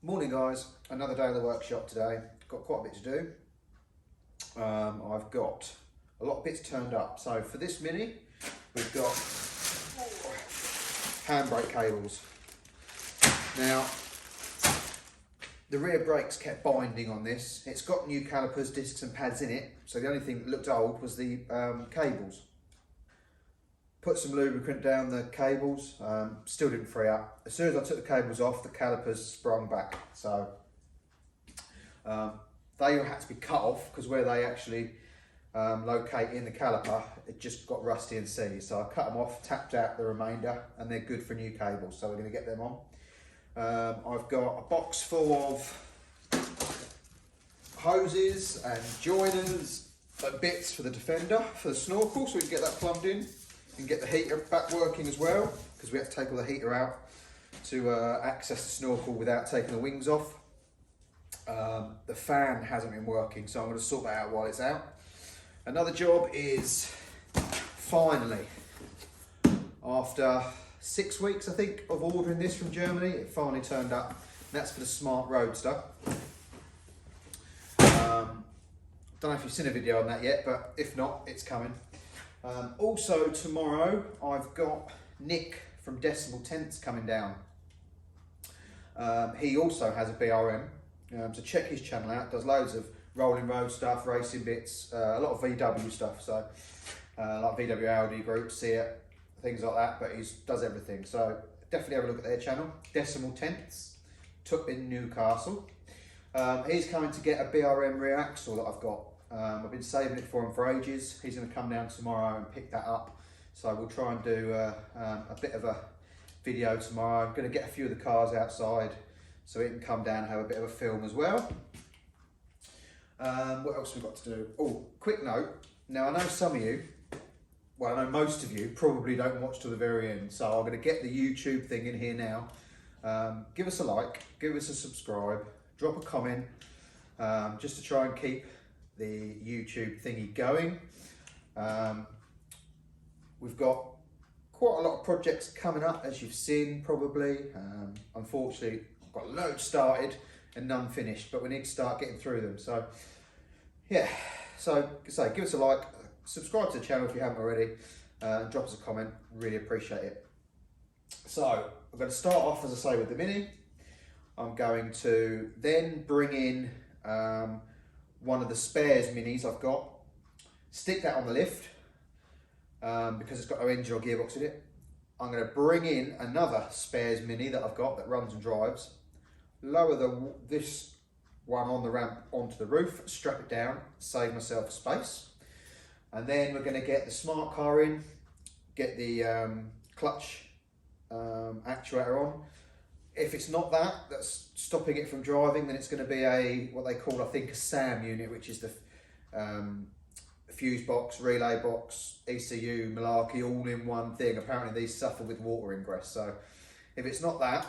Morning guys, another day in the workshop today. Got quite a bit to do. I've got a lot of bits turned up. So for this Mini, we've got handbrake cables. Now, the rear brakes kept binding on this. It's got new calipers, discs and pads in it. So the only thing that looked old was the cables. Put some lubricant down the cables, still didn't free up. As soon as I took the cables off, the calipers sprung back. So they had to be cut off because where they actually locate in the caliper, it just got rusty and seized. So I cut them off, tapped out the remainder, and they're good for new cables. So we're going to get them on. I've got a box full of hoses and joiners and bits for the Defender, for the Snorkel, so we can get that plumbed in. And get the heater back working as well, because we have to take all the heater out to access the Snorkel without taking the wings off. The fan hasn't been working, so I'm going to sort that out while it's out. Another job is finally, after 6 weeks I think of ordering this from Germany, it finally turned up. And that's for the Smart Roadster. Don't know if you've seen a video on that yet, but if not, it's coming. Also tomorrow I've got Nick from Decimal Tenths coming down. He also has a BRM, so check his channel out. Does loads of rolling road stuff, racing bits, a lot of VW stuff, so like VW Audi Group, Seat, things like that, but he does everything. So definitely have a look at their channel, Decimal Tenths, took in Newcastle. He's coming to get a BRM rear axle that I've got. I've been saving it for him for ages. He's going to come down tomorrow and pick that up. So we'll try and do a bit of a video tomorrow. I'm going to get a few of the cars outside so he can come down and have a bit of a film as well. What else have we got to do? Oh, quick note. Now I know some of you, well I know most of you probably don't watch till the very end. So I'm going to get the YouTube thing in here now. Give us a like, give us a subscribe, drop a comment, just to try and keep the YouTube thingy going. We've got quite a lot of projects coming up, as you've seen probably. Unfortunately, I've got loads started and none finished, but we need to start getting through them. So yeah, so give us a like, subscribe to the channel if you haven't already, drop us a comment, really appreciate it. So I'm going to start off, as I say, with the Mini. I'm going to then bring in one of the spares Minis I've got, stick that on the lift because it's got no engine or gearbox in it. I'm going to bring in another spares Mini that I've got that runs and drives, lower this one on the ramp onto the roof, strap it down, save myself space, and then we're going to get the smart car in, get the clutch actuator on. If it's not that, that's stopping it from driving, then it's going to be a, what they call, I think, a SAM unit, which is the fuse box, relay box, ECU, malarkey, all in one thing. Apparently these suffer with water ingress. So if it's not that,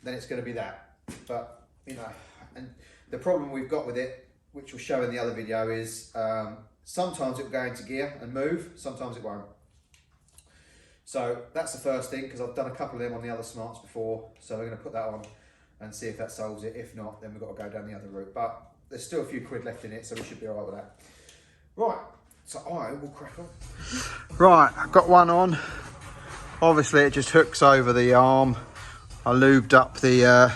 then it's going to be that. But, you know, and the problem we've got with it, which we'll show in the other video, is sometimes it will go into gear and move, sometimes it won't. So that's the first thing, because I've done a couple of them on the other smarts before. So we're going to put that on and see if that solves it. If not, then we've got to go down the other route. But there's still a few quid left in it, so we should be all right with that. Right, so I will crack on. Right, I've got one on. Obviously it just hooks over the arm. I lubed up the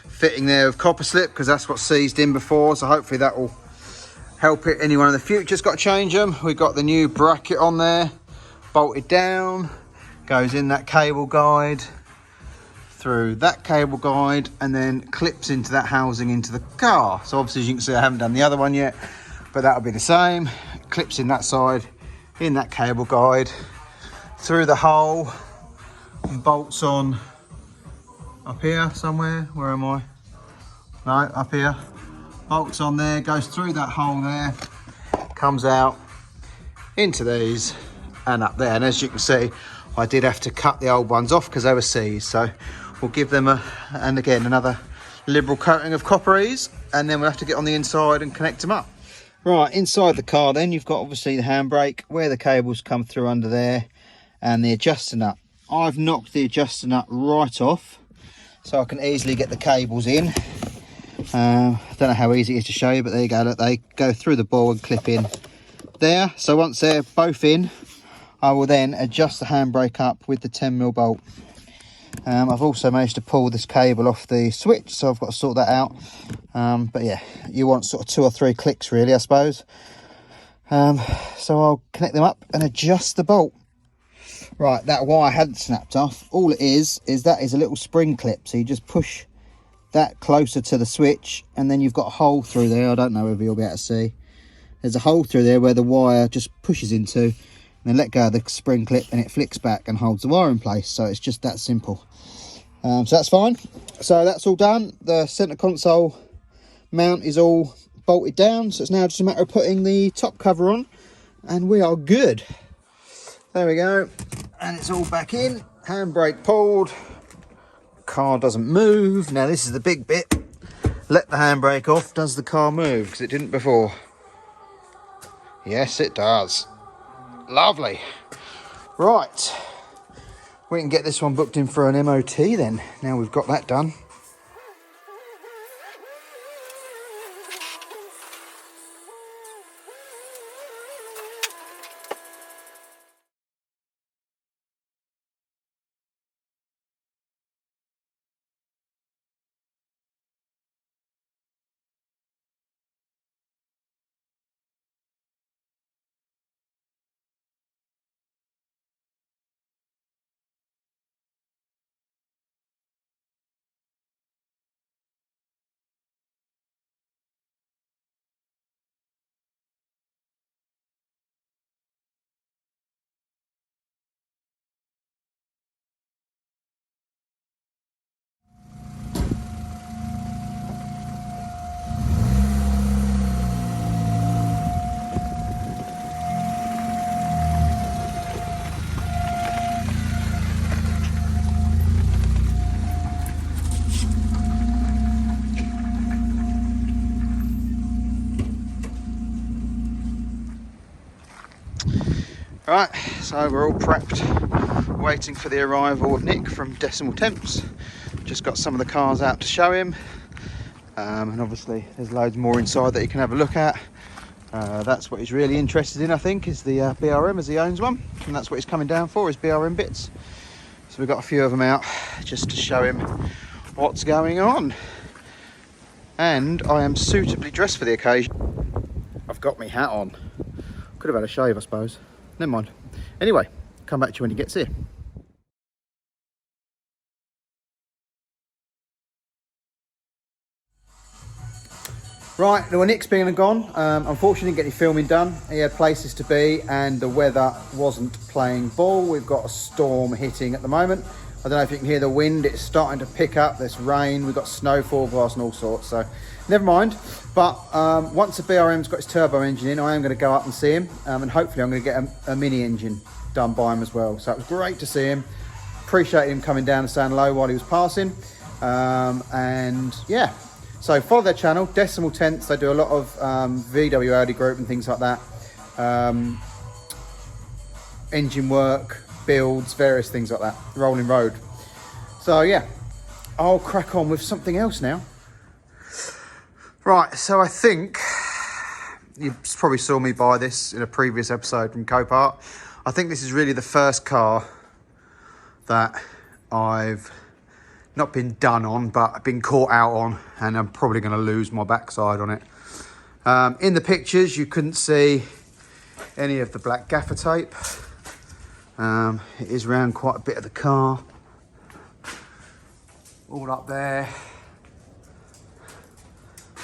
fitting there with copper slip, because that's what's seized in before. So hopefully that will help it. Anyone in the future's got to change them. We've got the new bracket on there, bolted down. Goes in that cable guide, through that cable guide, and then clips into that housing into the car. So obviously, as you can see, I haven't done the other one yet, but that'll be the same. Clips in that side, in that cable guide, through the hole, and bolts on up here somewhere. Where am I? No, up here. Bolts on there, goes through that hole there, comes out into these and up there. And as you can see, I did have to cut the old ones off because they were seized. So we'll give them and again, another liberal coating of copperies, and then we'll have to get on the inside and connect them up. Right, inside the car then, you've got obviously the handbrake, where the cables come through under there, and the adjuster nut. I've knocked the adjuster nut right off, so I can easily get the cables in. I don't know how easy it is to show you, but there you go. Look, they go through the ball and clip in there. So once they're both in, I will then adjust the handbrake up with the 10mm bolt. I've also managed to pull this cable off the switch, so I've got to sort that out. But yeah, you want sort of 2 or 3 clicks really, I suppose. So I'll connect them up and adjust the bolt. Right, that wire hadn't snapped off. All it is that is a little spring clip. So you just push that closer to the switch, and then you've got a hole through there. I don't know whether you'll be able to see. There's a hole through there where the wire just pushes into, and then let go of the spring clip and it flicks back and holds the wire in place. So it's just that simple. So that's fine. So that's all done. The center console mount is all bolted down, so it's now just a matter of putting the top cover on and we are good. There we go, and it's all back in. Handbrake pulled, car doesn't move. Now this is the big bit. Let the handbrake off, does the car move? Because it didn't before. Yes, it does. Lovely. Right, we can get this one booked in for an MOT then, now we've got that done. Right, so we're all prepped, waiting for the arrival of Nick from Decimal Temps. Just got some of the cars out to show him, and obviously there's loads more inside that he can have a look at. That's what he's really interested in, I think, is the BRM, as he owns one, and that's what he's coming down for, is BRM bits. So we've got a few of them out just to show him what's going on. And I am suitably dressed for the occasion. I've got my hat on. Could have had a shave, I suppose. Never mind. Anyway, come back to you when he gets here. Right, well, Nick's been and gone. Unfortunately, didn't get any filming done. He had places to be and the weather wasn't playing ball. We've got a storm hitting at the moment. I don't know if you can hear the wind. It's starting to pick up. There's rain. We've got snow forecast and all sorts. So never mind. But once the BRM's got its turbo engine in, I am going to go up and see him. And hopefully I'm going to get a mini engine done by him as well. So it was great to see him. Appreciate him coming down and saying hello while he was passing. And yeah. So follow their channel, Decimal Tents. They do a lot of VW Audi Group and things like that. Engine work, builds, various things like that. Rolling Road. So yeah, I'll crack on with something else now. Right, so I think you probably saw me buy this in a previous episode from Copart. I think this is really the first car that I've not been done on, but been caught out on, and I'm probably going to lose my backside on it. In the pictures, you couldn't see any of the black gaffer tape. It is around quite a bit of the car. All up there.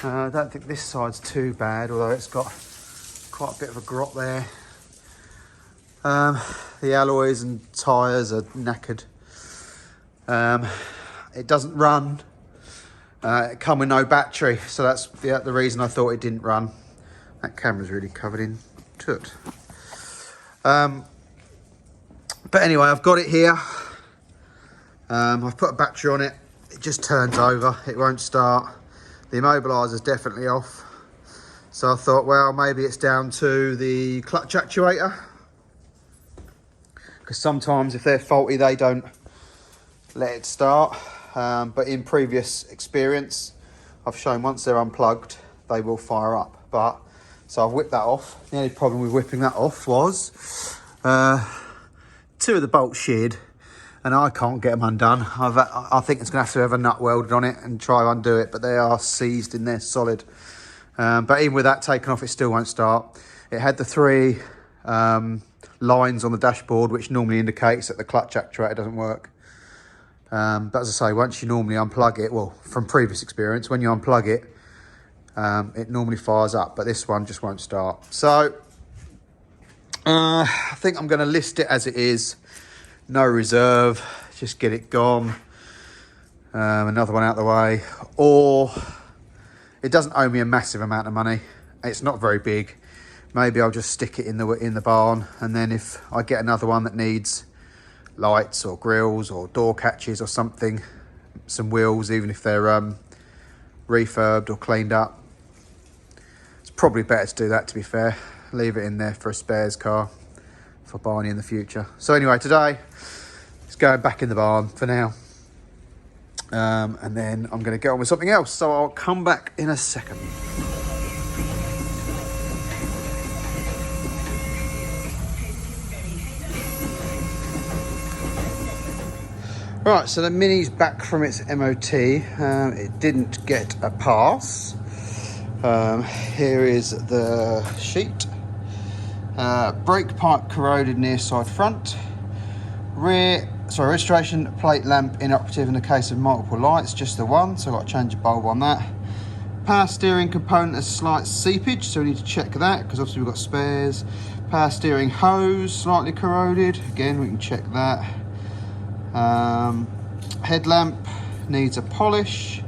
I don't think this side's too bad, although it's got quite a bit of a grot there. The alloys and tyres are knackered. It doesn't run. It come with no battery, so that's the reason I thought it didn't run. That camera's really covered in soot. But anyway, I've got it here. I've put a battery on it. It just turns over. It won't start. The immobiliser's definitely off. So I thought, well, maybe it's down to the clutch actuator. Because sometimes if they're faulty, they don't let it start. But in previous experience, I've shown once they're unplugged, they will fire up. But so I've whipped that off. The only problem with whipping that off was 2 of the bolts sheared, and I can't get them undone. I think it's going to have a nut welded on it and try to undo it, but they are seized in there solid. But even with that taken off, it still won't start. It had the 3 lines on the dashboard, which normally indicates that the clutch actuator doesn't work. But as I say, once you normally unplug it, well, from previous experience, when you unplug it, it normally fires up, but this one just won't start. So I think I'm going to list it as it is. No reserve, just get it gone. Another one out of the way. Or it doesn't owe me a massive amount of money. It's not very big. Maybe I'll just stick it in the barn, and then if I get another one that needs lights or grills or door catches or something, some wheels, even if they're refurbed or cleaned up, it's probably better to do that, to be fair. Leave it in there for a spares car for Barney in the future. So anyway, today it's going back in the barn for now, and then I'm going to get on with something else, so I'll come back in a second. Right, so the Mini's back from its MOT. It didn't get a pass. Here is the sheet. Brake pipe corroded near side front. Registration plate lamp inoperative in the case of multiple lights, just the one, so I've got to change a bulb on that. Power steering component has slight seepage, so we need to check that, because obviously we've got spares. Power steering hose slightly corroded, again we can check that. Headlamp needs a polish.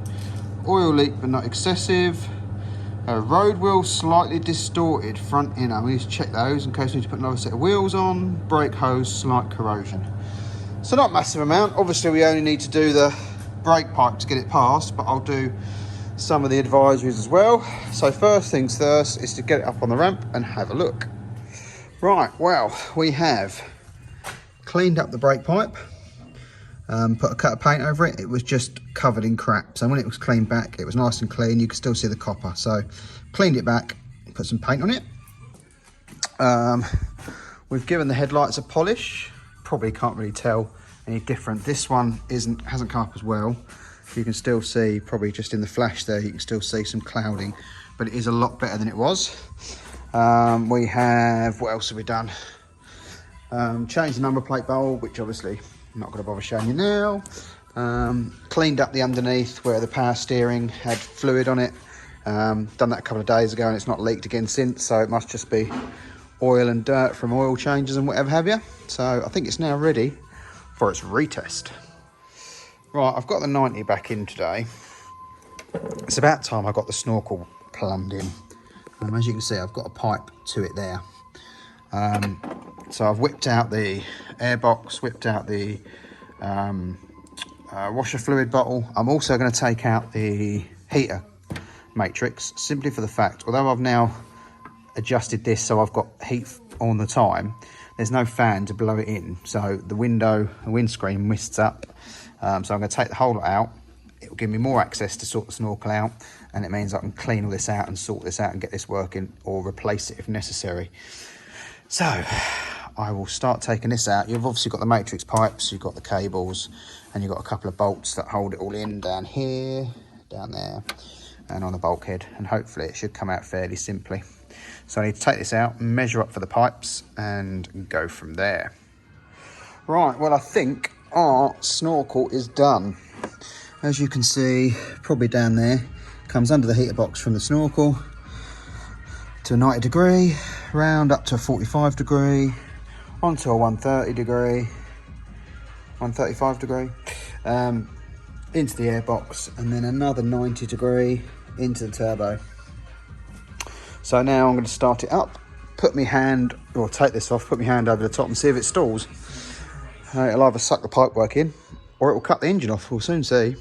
Oil leak but not excessive. Road wheel slightly distorted, front inner. We need to check those in case we need to put another set of wheels on. Brake hose, slight corrosion. So not massive amount. Obviously we only need to do the brake pipe to get it passed, but I'll do some of the advisories as well. So first things first is to get it up on the ramp and have a look. Right, well, we have cleaned up the brake pipe. Put a coat of paint over it. It was just covered in crap, so when it was cleaned back it was nice and clean. You could still see the copper, so cleaned it back, put some paint on it. We've given the headlights a polish. Probably can't really tell any different. This one hasn't come up as well. You can still see, probably just in the flash there, you can still see some clouding, but it is a lot better than it was. We have, what else have we done? Changed the number plate bulb, which obviously I'm not going to bother showing you now. Cleaned up the underneath where the power steering had fluid on it. Done that a couple of days ago and it's not leaked again since, so it must just be oil and dirt from oil changes and whatever have you. So I think it's now ready for its retest. Right, I've got the 90 back in today. It's about time I got the Snorkel plumbed in. As you can see, I've got a pipe to it there. So I've whipped out the air box, whipped out the washer fluid bottle. I'm also going to take out the heater matrix, simply for the fact, although I've now adjusted this so I've got heat on the time, there's no fan to blow it in, so the windscreen mists up. So I'm going to take the whole lot out. It will give me more access to sort the Snorkel out, and it means I can clean all this out and sort this out and get this working, or replace it if necessary. So I will start taking this out. You've obviously got the matrix pipes, you've got the cables, and you've got a couple of bolts that hold it all in down here, down there, and on the bulkhead, and hopefully it should come out fairly simply. So I need to take this out, measure up for the pipes, and go from there. Right, well, I think our Snorkel is done. As you can see, probably down there, comes under the heater box from the Snorkel to a 90 degree, round up to a 45 degree, onto a 130 degree, 135 degree, into the air box, and then another 90 degree into the turbo. So now I'm going to start it up, put my hand, or take this off, put my hand over the top and see if it stalls. It'll either suck the pipework in, or it will cut the engine off, we'll soon see.